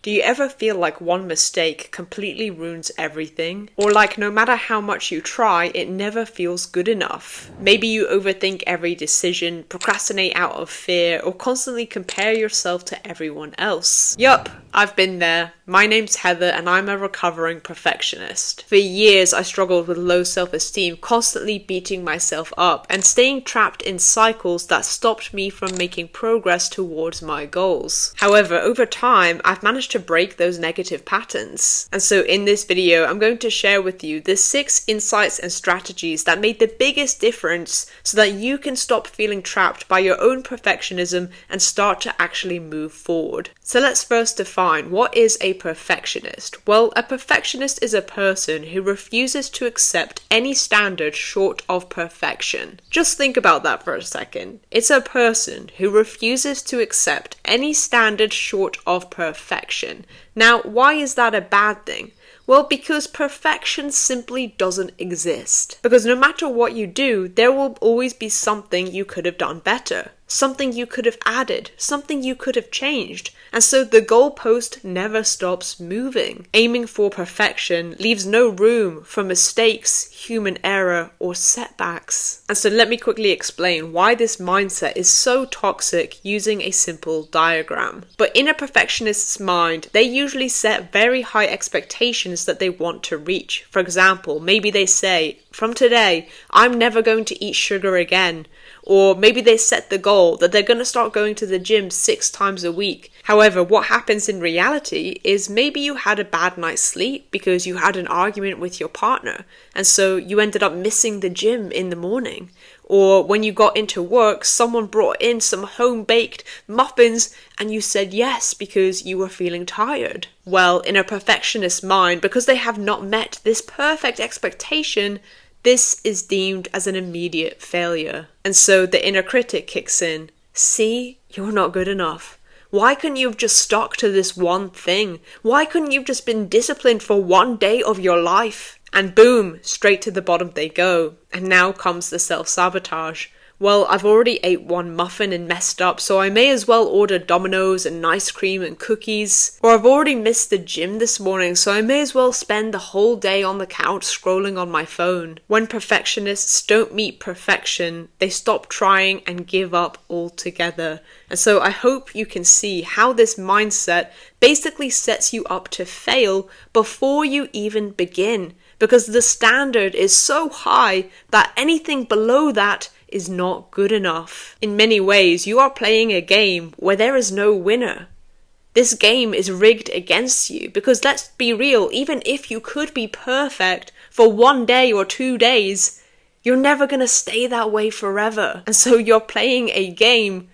Do you ever feel like one mistake completely ruins everything? Or like no matter how much you try, it never feels good enough? Maybe you overthink every decision, procrastinate out of fear, or constantly compare yourself to everyone else. Yup, I've been there. My name's Heather and I'm a recovering perfectionist. For years I struggled with low self-esteem, constantly beating myself up and staying trapped in cycles that stopped me from making progress towards my goals. However, over time I've managed to break those negative patterns. And so in this video I'm going to share with you the 6 insights and strategies that made the biggest difference so that you can stop feeling trapped by your own perfectionism and start to actually move forward. So let's first define what is a perfectionist. Well, a perfectionist is a person who refuses to accept any standard short of perfection. Just think about that for a second. It's a person who refuses to accept any standard short of perfection. Now, why is that a bad thing? Well, because perfection simply doesn't exist. Because no matter what you do, there will always be something you could have done better, something you could have added, something you could have changed. And so the goalpost never stops moving. Aiming for perfection leaves no room for mistakes, human error, or setbacks. And so let me quickly explain why this mindset is so toxic using a simple diagram. But in a perfectionist's mind, they usually set very high expectations that they want to reach. For example, maybe they say, from today, I'm never going to eat sugar again. Or maybe they set the goal that they're going to start going to the gym 6 times a week. However, what happens in reality is maybe you had a bad night's sleep because you had an argument with your partner, and so you ended up missing the gym in the morning. Or when you got into work, someone brought in some home-baked muffins and you said yes because you were feeling tired. Well, in a perfectionist's mind, because they have not met this perfect expectation, this is deemed as an immediate failure. And so the inner critic kicks in. See, you're not good enough. Why couldn't you have just stuck to this one thing? Why couldn't you have just been disciplined for one day of your life? And boom, straight to the bottom they go. And now comes the self-sabotage. Well, I've already ate one muffin and messed up, so I may as well order Domino's and ice cream and cookies. Or I've already missed the gym this morning, so I may as well spend the whole day on the couch scrolling on my phone. When perfectionists don't meet perfection, they stop trying and give up altogether. And so I hope you can see how this mindset basically sets you up to fail before you even begin. Because the standard is so high that anything below that is not good enough. In many ways, you are playing a game where there is no winner. This game is rigged against you because let's be real, even if you could be perfect for 1 day or 2 days, you're never going to stay that way forever. And so you're playing a game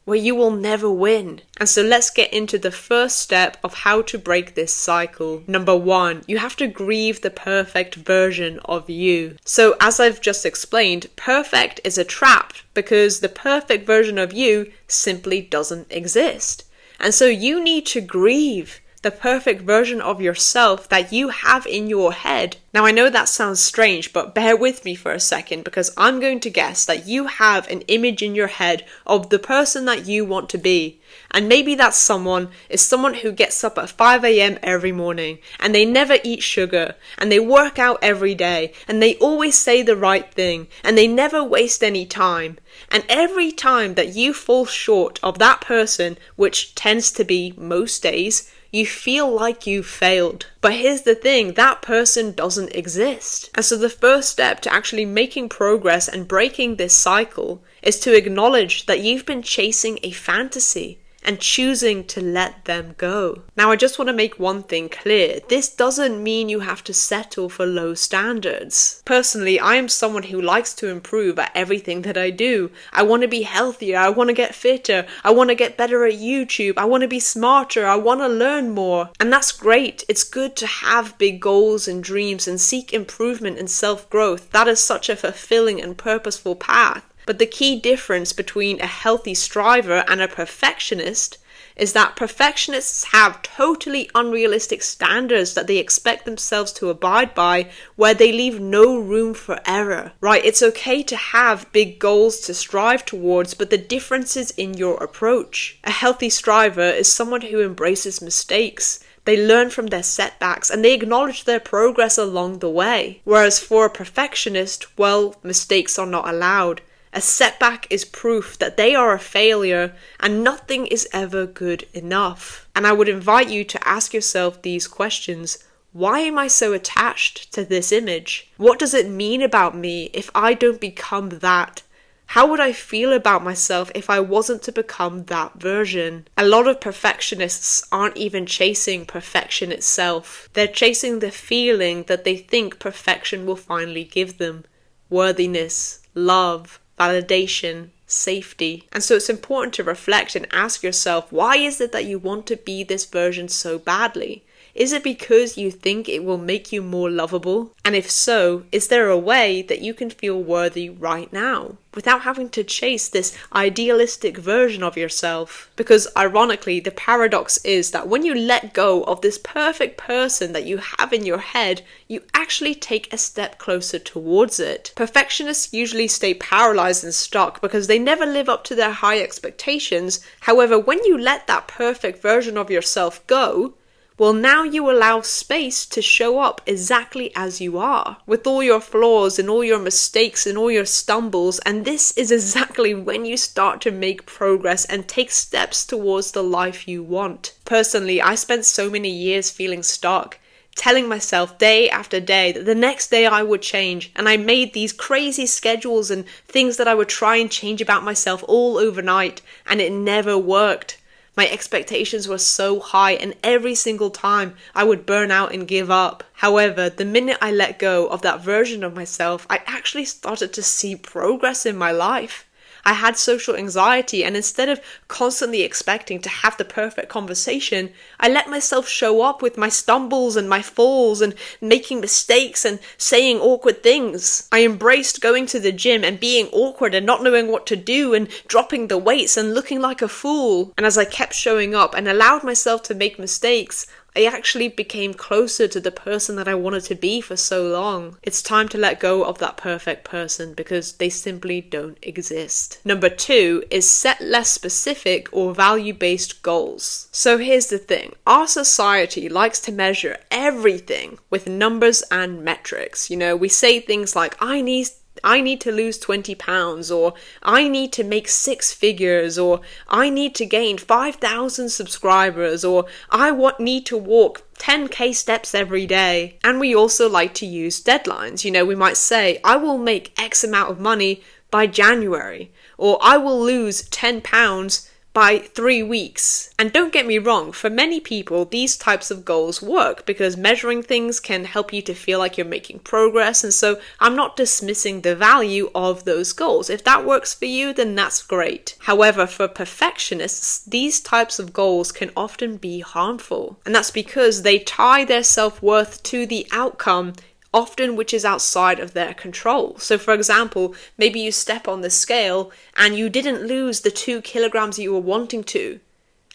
where you will never win. And so let's get into the first step of how to break this cycle. Number 1, you have to grieve the perfect version of you. So as I've just explained, perfect is a trap because the perfect version of you simply doesn't exist. And so you need to grieve the perfect version of yourself that you have in your head. Now I know that sounds strange, but bear with me for a second because I'm going to guess that you have an image in your head of the person that you want to be. And maybe that someone is someone who gets up at 5 a.m. every morning and they never eat sugar and they work out every day and they always say the right thing and they never waste any time. And every time that you fall short of that person, which tends to be most days, you feel like you failed. But here's the thing, that person doesn't exist. And so the first step to actually making progress and breaking this cycle is to acknowledge that you've been chasing a fantasy and choosing to let them go. Now, I just want to make one thing clear. This doesn't mean you have to settle for low standards. Personally, I am someone who likes to improve at everything that I do. I want to be healthier. I want to get fitter. I want to get better at YouTube. I want to be smarter. I want to learn more. And that's great. It's good to have big goals and dreams and seek improvement and self-growth. That is such a fulfilling and purposeful path. But the key difference between a healthy striver and a perfectionist is that perfectionists have totally unrealistic standards that they expect themselves to abide by, where they leave no room for error. Right, it's okay to have big goals to strive towards, but the difference is in your approach. A healthy striver is someone who embraces mistakes. They learn from their setbacks and they acknowledge their progress along the way. Whereas for a perfectionist, well, mistakes are not allowed. A setback is proof that they are a failure and nothing is ever good enough. And I would invite you to ask yourself these questions. Why am I so attached to this image? What does it mean about me if I don't become that? How would I feel about myself if I wasn't to become that version? A lot of perfectionists aren't even chasing perfection itself. They're chasing the feeling that they think perfection will finally give them. Worthiness, love, validation, safety. And so it's important to reflect and ask yourself, why is it that you want to be this version so badly? Is it because you think it will make you more lovable? And if so, is there a way that you can feel worthy right now without having to chase this idealistic version of yourself? Because ironically, the paradox is that when you let go of this perfect person that you have in your head, you actually take a step closer towards it. Perfectionists usually stay paralyzed and stuck because they never live up to their high expectations. However, when you let that perfect version of yourself go, well, now you allow space to show up exactly as you are, with all your flaws and all your mistakes and all your stumbles, and this is exactly when you start to make progress and take steps towards the life you want. Personally, I spent so many years feeling stuck, telling myself day after day that the next day I would change, and I made these crazy schedules and things that I would try and change about myself all overnight, and it never worked. My expectations were so high, and every single time I would burn out and give up. However, the minute I let go of that version of myself, I actually started to see progress in my life. I had social anxiety, and instead of constantly expecting to have the perfect conversation, I let myself show up with my stumbles and my falls and making mistakes and saying awkward things. I embraced going to the gym and being awkward and not knowing what to do and dropping the weights and looking like a fool. And as I kept showing up and allowed myself to make mistakes, I actually became closer to the person that I wanted to be for so long. It's time to let go of that perfect person because they simply don't exist. Number 2 is set less specific or value-based goals. So here's the thing. Our society likes to measure everything with numbers and metrics. You know, we say things like, I need to lose 20 pounds, or I need to make 6 figures, or I need to gain 5,000 subscribers, or I need to walk 10k steps every day. And we also like to use deadlines. You know, we might say, I will make X amount of money by January, or I will lose 10 pounds by 3 weeks. And don't get me wrong, for many people, these types of goals work because measuring things can help you to feel like you're making progress. And so I'm not dismissing the value of those goals. If that works for you, then that's great. However, for perfectionists, these types of goals can often be harmful. And that's because they tie their self-worth to the outcome, often which is outside of their control. So for example, maybe you step on the scale and you didn't lose the 2 kilograms you were wanting to.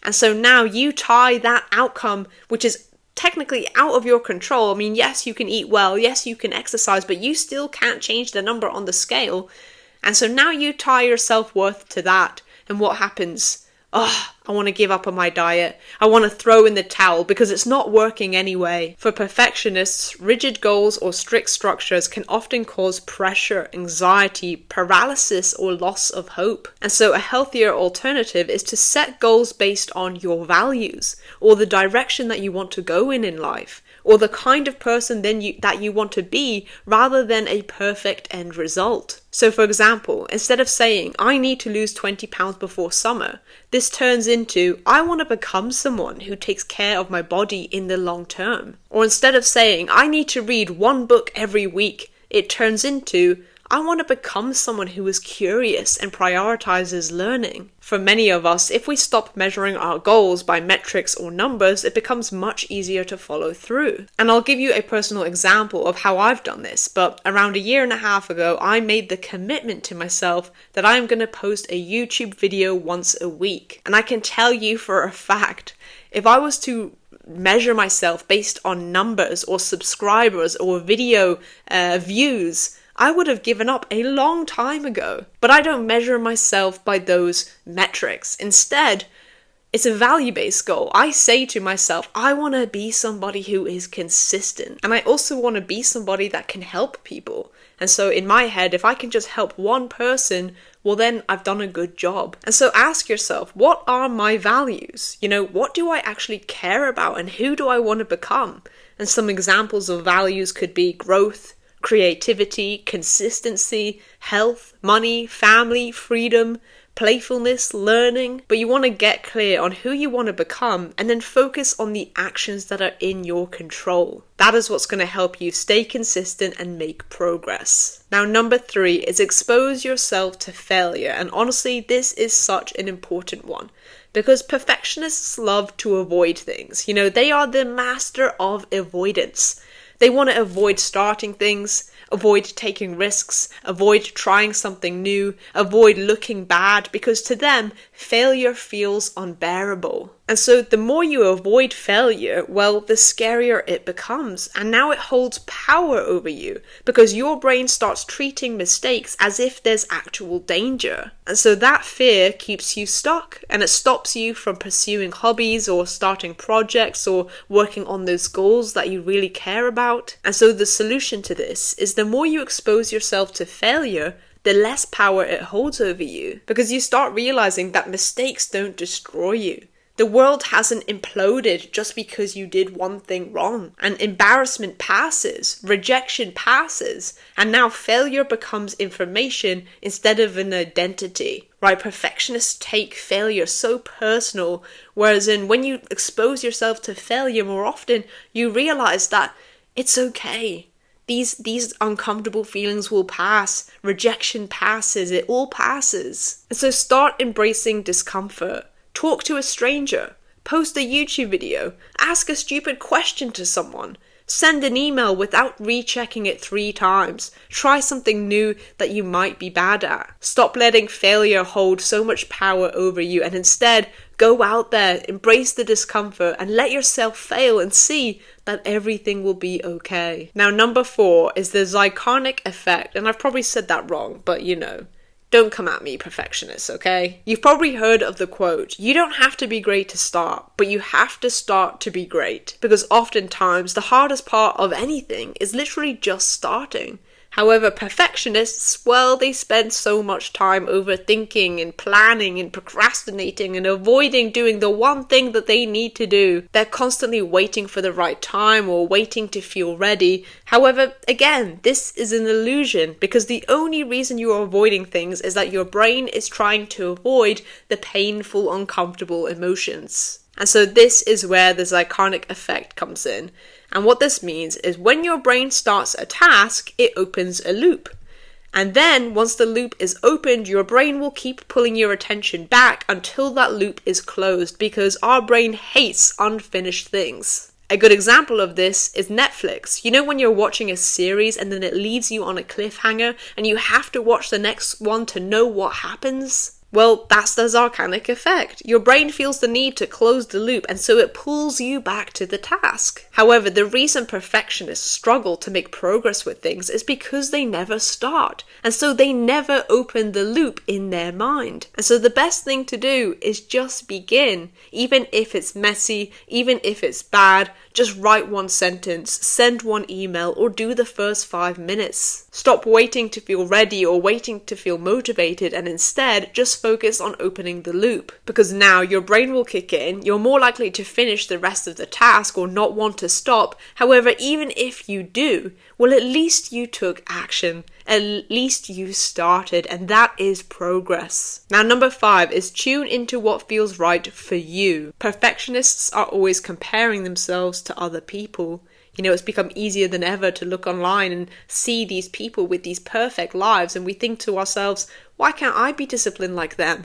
And so now you tie that outcome, which is technically out of your control. I mean, yes, you can eat well, yes, you can exercise, but you still can't change the number on the scale. And so now you tie your self-worth to that. And what happens? I want to give up on my diet. I want to throw in the towel because it's not working anyway. For perfectionists, rigid goals or strict structures can often cause pressure, anxiety, paralysis, or loss of hope. And so a healthier alternative is to set goals based on your values, or the direction that you want to go in life, or the kind of person that you want to be, rather than a perfect end result. So for example, instead of saying, I need to lose 20 pounds before summer, this turns into, I want to become someone who takes care of my body in the long term. Or instead of saying, I need to read 1 book every week, it turns into, I want to become someone who is curious and prioritizes learning. For many of us, if we stop measuring our goals by metrics or numbers, it becomes much easier to follow through. And I'll give you a personal example of how I've done this, but around a year and a half ago, I made the commitment to myself that I am going to post a YouTube video once a week. And I can tell you for a fact, if I was to measure myself based on numbers or subscribers or video views, I would have given up a long time ago. But I don't measure myself by those metrics. Instead, it's a value-based goal. I say to myself, I want to be somebody who is consistent. And I also want to be somebody that can help people. And so in my head, if I can just help one person, well then I've done a good job. And so ask yourself, what are my values? What do I actually care about and who do I want to become? And some examples of values could be growth, creativity, consistency, health, money, family, freedom, playfulness, learning. But you want to get clear on who you want to become and then focus on the actions that are in your control. That is what's going to help you stay consistent and make progress. Now, number 3 is expose yourself to failure. And honestly, this is such an important one because perfectionists love to avoid things. They are the master of avoidance. They want to avoid starting things, avoid taking risks, avoid trying something new, avoid looking bad, because to them, failure feels unbearable. And so the more you avoid failure, well, the scarier it becomes. And now it holds power over you because your brain starts treating mistakes as if there's actual danger. And so that fear keeps you stuck and it stops you from pursuing hobbies or starting projects or working on those goals that you really care about. And so the solution to this is the more you expose yourself to failure, the less power it holds over you, because you start realizing that mistakes don't destroy you. The world hasn't imploded just because you did one thing wrong. And embarrassment passes, rejection passes, and now failure becomes information instead of an identity. Right? Perfectionists take failure so personal, whereas when you expose yourself to failure more often, you realize that it's okay. These uncomfortable feelings will pass. Rejection passes. It all passes. And so start embracing discomfort. Talk to a stranger. Post a YouTube video. Ask a stupid question to someone. Send an email without rechecking it 3 times. Try something new that you might be bad at. Stop letting failure hold so much power over you and instead go out there, embrace the discomfort and let yourself fail and see that everything will be okay. Now, number 4 is the Zeigarnik effect, and I've probably said that wrong, but don't come at me, perfectionists, okay? You've probably heard of the quote, you don't have to be great to start, but you have to start to be great. Because oftentimes, the hardest part of anything is literally just starting. However, perfectionists, well, they spend so much time overthinking and planning and procrastinating and avoiding doing the one thing that they need to do. They're constantly waiting for the right time or waiting to feel ready. However, again, this is an illusion because the only reason you are avoiding things is that your brain is trying to avoid the painful, uncomfortable emotions. And so this is where the Zeigarnik effect comes in. And what this means is when your brain starts a task, it opens a loop. And then once the loop is opened, your brain will keep pulling your attention back until that loop is closed because our brain hates unfinished things. A good example of this is Netflix. When you're watching a series and then it leaves you on a cliffhanger and you have to watch the next one to know what happens? Well, that's the Zeigarnik effect. Your brain feels the need to close the loop and so it pulls you back to the task. However, the reason perfectionists struggle to make progress with things is because they never start. And so they never open the loop in their mind. And so the best thing to do is just begin. Even if it's messy, even if it's bad, just write one sentence, send one email, or do the first 5 minutes. Stop waiting to feel ready or waiting to feel motivated and instead just focus on opening the loop. Because now your brain will kick in, you're more likely to finish the rest of the task or not want to stop. However, even if you do, well, at least you took action. At least you started, and that is progress. Now, number 5 is tune into what feels right for you. Perfectionists are always comparing themselves to other people. It's become easier than ever to look online and see these people with these perfect lives, and we think to ourselves, why can't I be disciplined like them?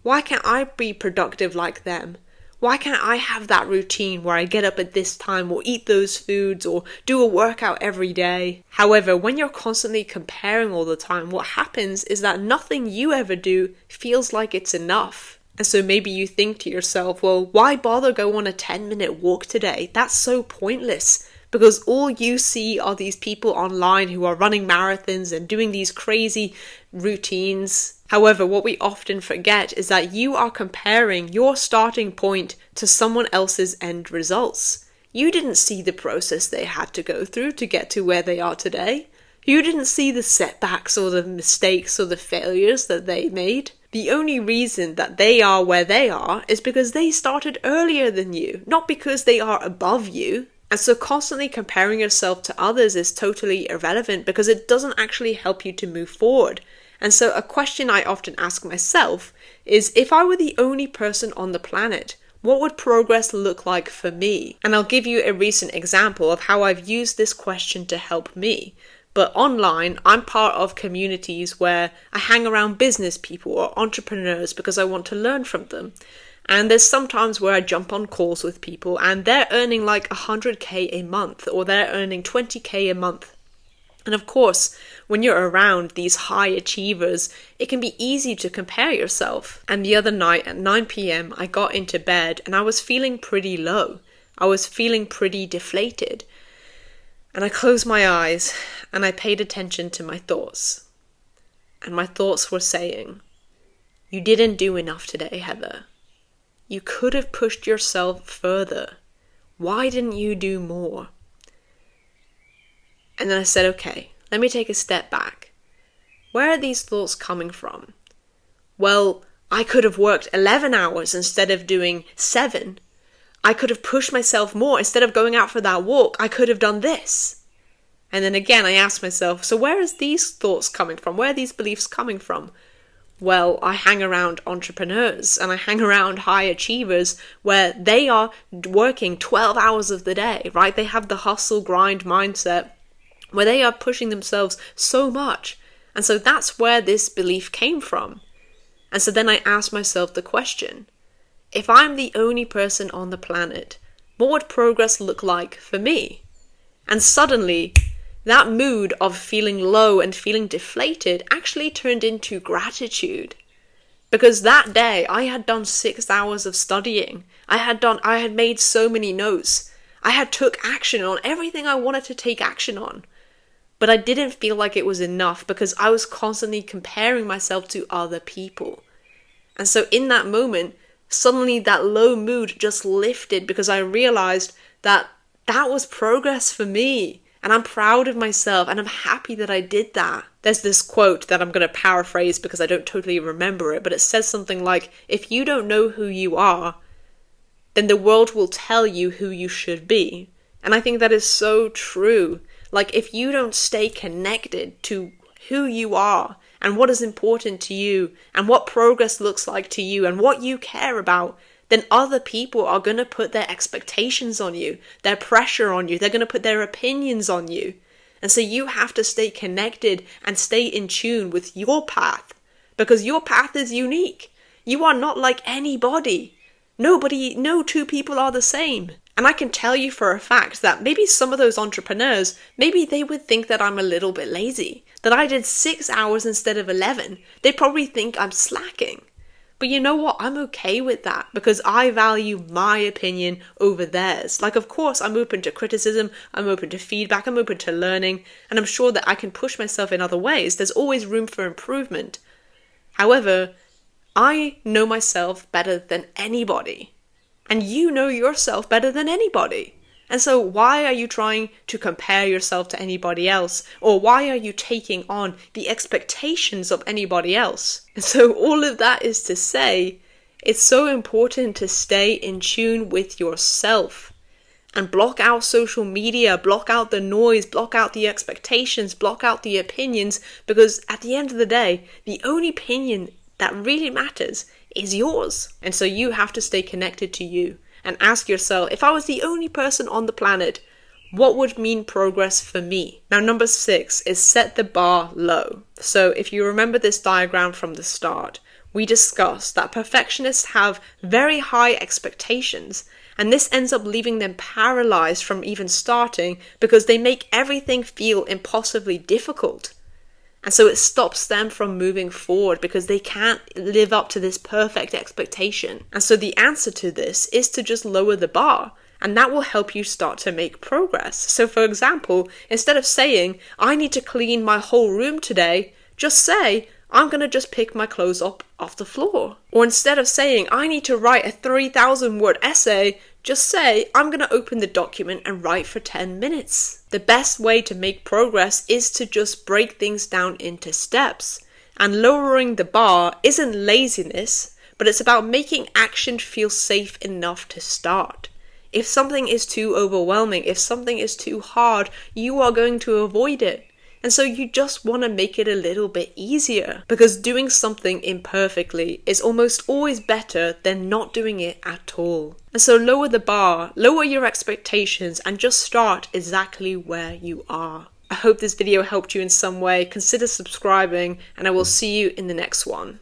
Why can't I be productive like them? Why can't I have that routine where I get up at this time or eat those foods or do a workout every day? However, when you're constantly comparing all the time, what happens is that nothing you ever do feels like it's enough. And so maybe you think to yourself, well, why bother go on a 10-minute walk today? That's so pointless. Because all you see are these people online who are running marathons and doing these crazy routines. However, what we often forget is that you are comparing your starting point to someone else's end results. You didn't see the process they had to go through to get to where they are today. You didn't see the setbacks or the mistakes or the failures that they made. The only reason that they are where they are is because they started earlier than you, not because they are above you. And so constantly comparing yourself to others is totally irrelevant because it doesn't actually help you to move forward. And so a question I often ask myself is, if I were the only person on the planet, what would progress look like for me? And I'll give you a recent example of how I've used this question to help me. But online, I'm part of communities where I hang around business people or entrepreneurs because I want to learn from them. And there's sometimes where I jump on calls with people and they're earning like 100k a month or they're earning 20k a month. And of course, when you're around these high achievers, it can be easy to compare yourself. And the other night at 9 p.m, I got into bed and I was feeling pretty low. I was feeling pretty deflated. And I closed my eyes and I paid attention to my thoughts. And my thoughts were saying, "You didn't do enough today, Heather. You could have pushed yourself further. Why didn't you do more?" And then I said, okay, let me take a step back. Where are these thoughts coming from? Well, I could have worked 11 hours instead of doing 7. I could have pushed myself more. Instead of going out for that walk, I could have done this. And then again, I asked myself, so where is these thoughts coming from? Where are these beliefs coming from? Well, I hang around entrepreneurs and I hang around high achievers where they are working 12 hours of the day, right? They have the hustle grind mindset where they are pushing themselves so much. And so that's where this belief came from. And so then I asked myself the question, if I'm the only person on the planet, what would progress look like for me? And suddenly, that mood of feeling low and feeling deflated actually turned into gratitude. Because that day I had done 6 hours of studying. I had made so many notes. I had took action on everything I wanted to take action on. But I didn't feel like it was enough because I was constantly comparing myself to other people. And so in that moment, suddenly that low mood just lifted because I realized that that was progress for me. And I'm proud of myself and I'm happy that I did that. There's this quote that I'm going to paraphrase because I don't totally remember it, but it says something like, if you don't know who you are, then the world will tell you who you should be. And I think that is so true. Like, if you don't stay connected to who you are and what is important to you and what progress looks like to you and what you care about, then other people are going to put their expectations on you, their pressure on you, they're going to put their opinions on you. And so you have to stay connected and stay in tune with your path, because your path is unique. You are not like anybody. No two people are the same. And I can tell you for a fact that maybe some of those entrepreneurs, maybe they would think that I'm a little bit lazy, that I did 6 hours instead of 11. They'd probably think I'm slacking. But you know what? I'm okay with that because I value my opinion over theirs. Like, of course, I'm open to criticism, I'm open to feedback, I'm open to learning, and I'm sure that I can push myself in other ways. There's always room for improvement. However, I know myself better than anybody. And you know yourself better than anybody. And so why are you trying to compare yourself to anybody else? Or why are you taking on the expectations of anybody else? And so all of that is to say, it's so important to stay in tune with yourself and block out social media, block out the noise, block out the expectations, block out the opinions, because at the end of the day, the only opinion that really matters is yours. And so you have to stay connected to you and ask yourself, if I was the only person on the planet, What would mean progress for me? Now, number 6 is set the bar low. So if you remember this diagram from the start, we discussed that perfectionists have very high expectations, and this ends up leaving them paralyzed from even starting because they make everything feel impossibly difficult. And so it stops them from moving forward because they can't live up to this perfect expectation. And so the answer to this is to just lower the bar, and that will help you start to make progress. So for example, instead of saying, I need to clean my whole room today, just say, I'm going to just pick my clothes up off the floor. Or instead of saying, I need to write a 3,000 word essay, just say, I'm going to open the document and write for 10 minutes. The best way to make progress is to just break things down into steps. And lowering the bar isn't laziness, but it's about making action feel safe enough to start. If something is too overwhelming, if something is too hard, you are going to avoid it. And so you just want to make it a little bit easier, because doing something imperfectly is almost always better than not doing it at all. And so lower the bar, lower your expectations, and just start exactly where you are. I hope this video helped you in some way. Consider subscribing, and I will see you in the next one.